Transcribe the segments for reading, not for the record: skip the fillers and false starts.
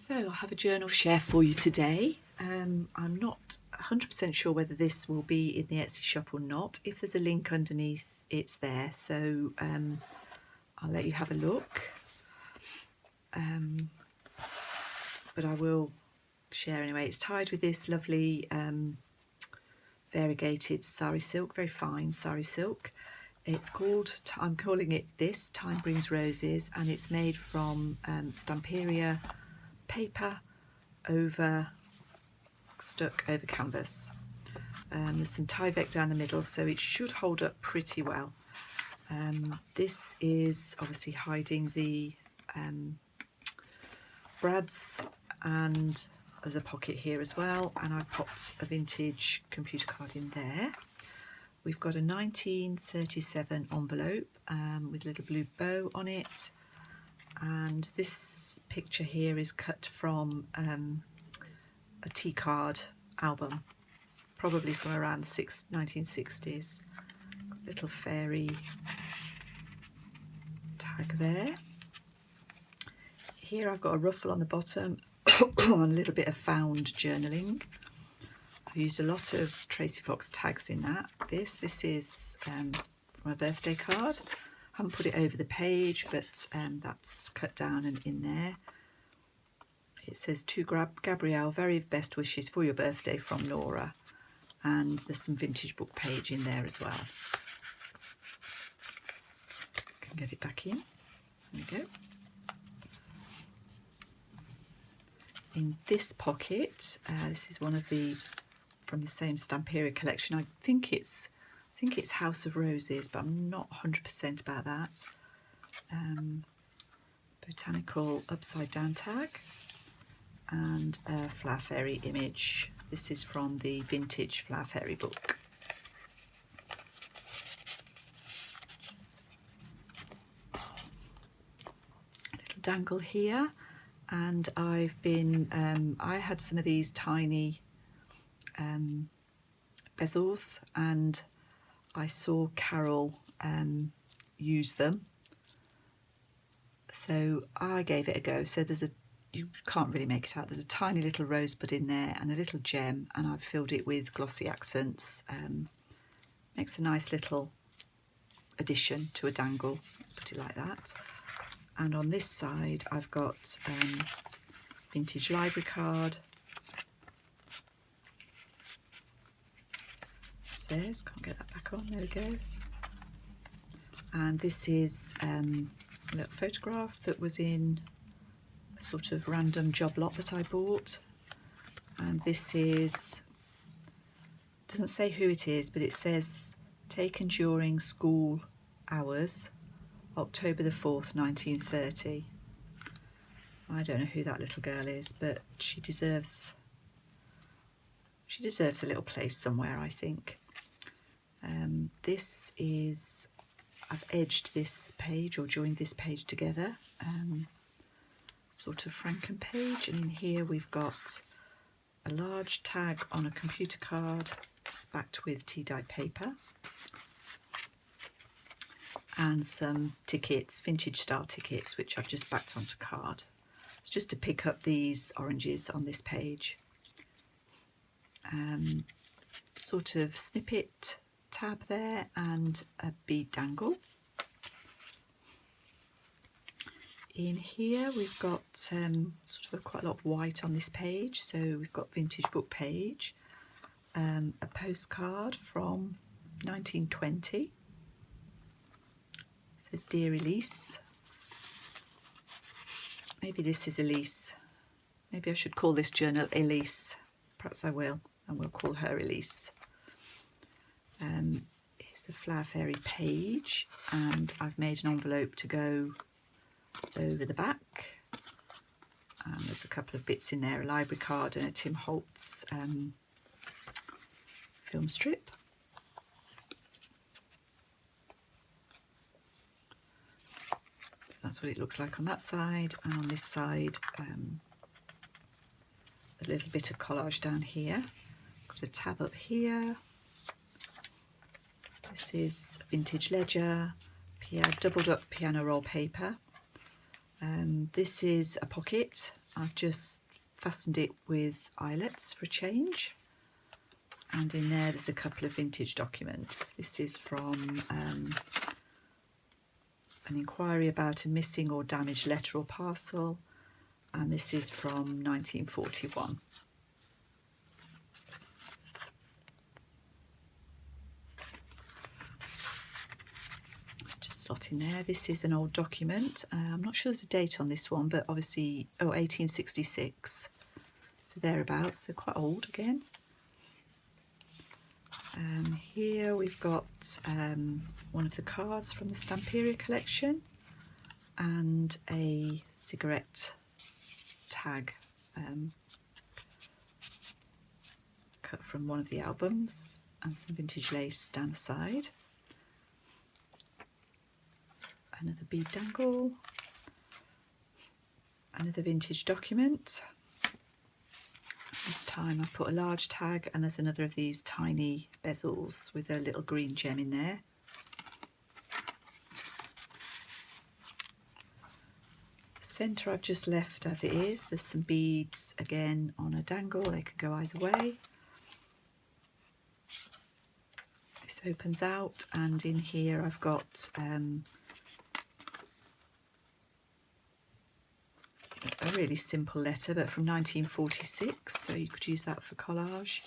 So I have a journal share for you today. I'm not 100% sure whether this will be in the Etsy shop or not. If there's a link underneath, it's there. So I'll let you have a look. But I will share anyway. It's tied with this lovely variegated sari silk, very fine sari silk. It's called, I'm calling it this, Time Brings Roses, and it's made from Stamperia paper stuck over canvas. There's some Tyvek down the middle, so it should hold up pretty well. This is obviously hiding the brads, and there's a pocket here as well, and I've popped a vintage computer card in there. We've got a 1937 envelope with a little blue bow on it, and this picture here is cut from a T-card album, probably from around the 1960s. Little fairy tag there. Here I've got a ruffle on the bottom and a little bit of found journaling. I've used a lot of Tracy Fox tags in that. This is from a birthday card. I haven't put it over the page, but that's cut down and in there. It says, to Gabrielle, very best wishes for your birthday from Nora. And there's some vintage book page in there as well. Can get it back in. There we go. In this pocket, this is one of the from the same Stamperia collection. I think it's House of Roses, but I'm not 100% about that. Botanical upside down tag and a Flower Fairy image. This is from the vintage Flower Fairy book. A little dangle here, and I've been I had some of these tiny bezels, and I saw Carol use them, so I gave it a go. So you can't really make it out, there's a tiny little rosebud in there and a little gem, and I've filled it with glossy accents. Makes a nice little addition to a dangle, let's put it like that. And on this side I've got vintage library card. Says, can't get that back on, there we go. And this is a little photograph that was in a sort of random job lot that I bought. And this is, doesn't say who it is, but it says taken during school hours, October the 4th, 1930. I don't know who that little girl is, but she deserves a little place somewhere, I think. This is, I've edged this page or joined this page together, sort of Franken page, and in here we've got a large tag on a computer card. It's backed with tea-dye paper, and some tickets, vintage style tickets, which I've just backed onto card. It's just to pick up these oranges on this page. Sort of snippet tab there and a bead dangle. In here we've got sort of quite a lot of white on this page, so we've got vintage book page, a postcard from 1920. It says, Dear Elise. Maybe this is Elise. Maybe I should call this journal Elise. Perhaps I will, and we'll call her Elise. Here's a Flower Fairy page, and I've made an envelope to go over the back. There's a couple of bits in there, a library card and a Tim Holtz film strip. That's what it looks like on that side, and on this side a little bit of collage down here. Got a tab up here. This is a vintage ledger, doubled up piano roll paper. This is a pocket I've just fastened it with eyelets for a change, and in there's a couple of vintage documents. This is from an inquiry about a missing or damaged letter or parcel, and this is from 1941. Just slot in there. This is an old document. I'm not sure there's a date on this one, but obviously, 1866. So thereabouts, so quite old again. Here we've got one of the cards from the Stamperia collection and a cigarette tag cut from one of the albums, and some vintage lace down the side. Another bead dangle, another vintage document. This time I've put a large tag, and there's another of these tiny bezels with a little green gem in there. The centre I've just left as it is. There's some beads again on a dangle, they could go either way. This opens out, and in here I've got a really simple letter, but from 1946, so you could use that for collage,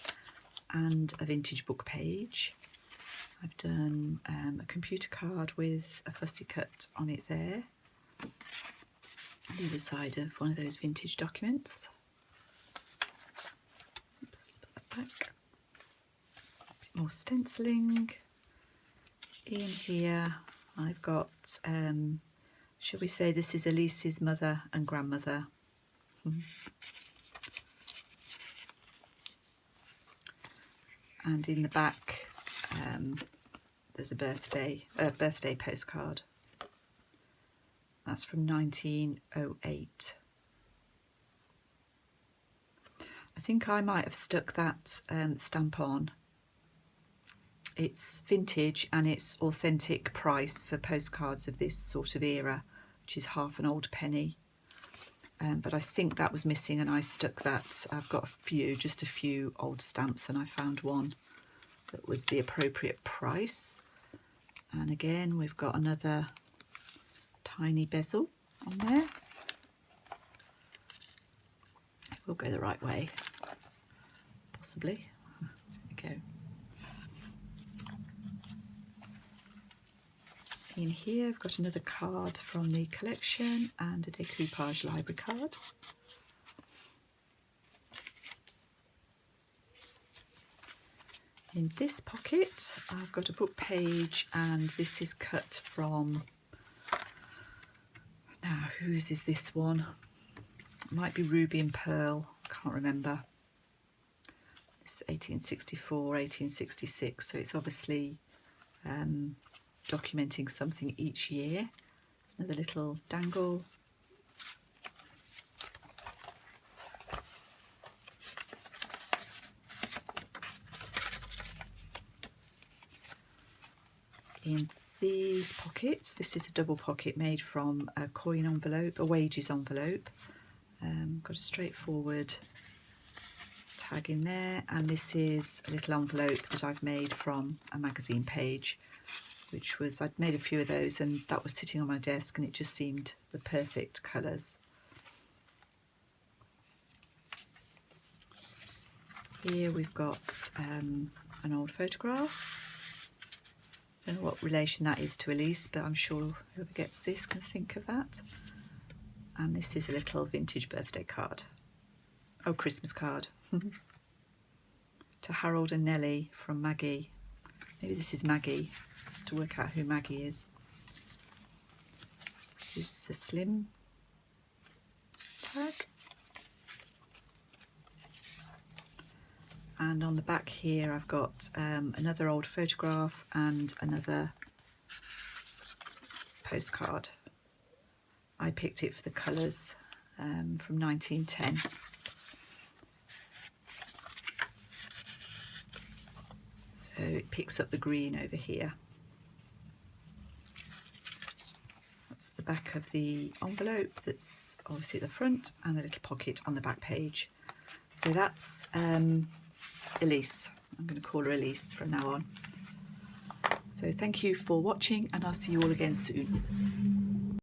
and a vintage book page. I've done a computer card with a fussy cut on it there, on the other side of one of those vintage documents. Oops, put that back. A bit more stenciling. In here I've got shall we say this is Elise's mother and grandmother. And in the back there's a birthday postcard. That's from 1908. I think I might have stuck that stamp on. It's vintage and it's authentic price for postcards of this sort of era, which is half an old penny. But I think that was missing, and I stuck that. I've got just a few old stamps, and I found one that was the appropriate price. And again, we've got another tiny bezel on there. We'll go the right way, possibly. There we go. In here I've got another card from the collection and a decoupage library card. In this pocket I've got a book page, and this is cut from, now whose is this one? It might be Ruby and Pearl, I can't remember. It's 1864, 1866, so it's obviously documenting something each year. It's another little dangle. In these pockets, this is a double pocket made from a coin envelope, a wages envelope. Got a straightforward tag in there, and this is a little envelope that I've made from a magazine page, which was, I'd made a few of those, and that was sitting on my desk, and it just seemed the perfect colours. Here we've got an old photograph. I don't know what relation that is to Elise, but I'm sure whoever gets this can think of that. And this is a little vintage birthday card. Oh, Christmas card. To Harold and Nellie from Maggie. Maybe this is Maggie, to work out who Maggie is. This is a slim tag. And on the back here I've got another old photograph and another postcard. I picked it for the colours from 1910. So it picks up the green over here. That's the back of the envelope that's obviously at the front, and a little pocket on the back page. So that's Elise. I'm going to call her Elise from now on. So thank you for watching, and I'll see you all again soon.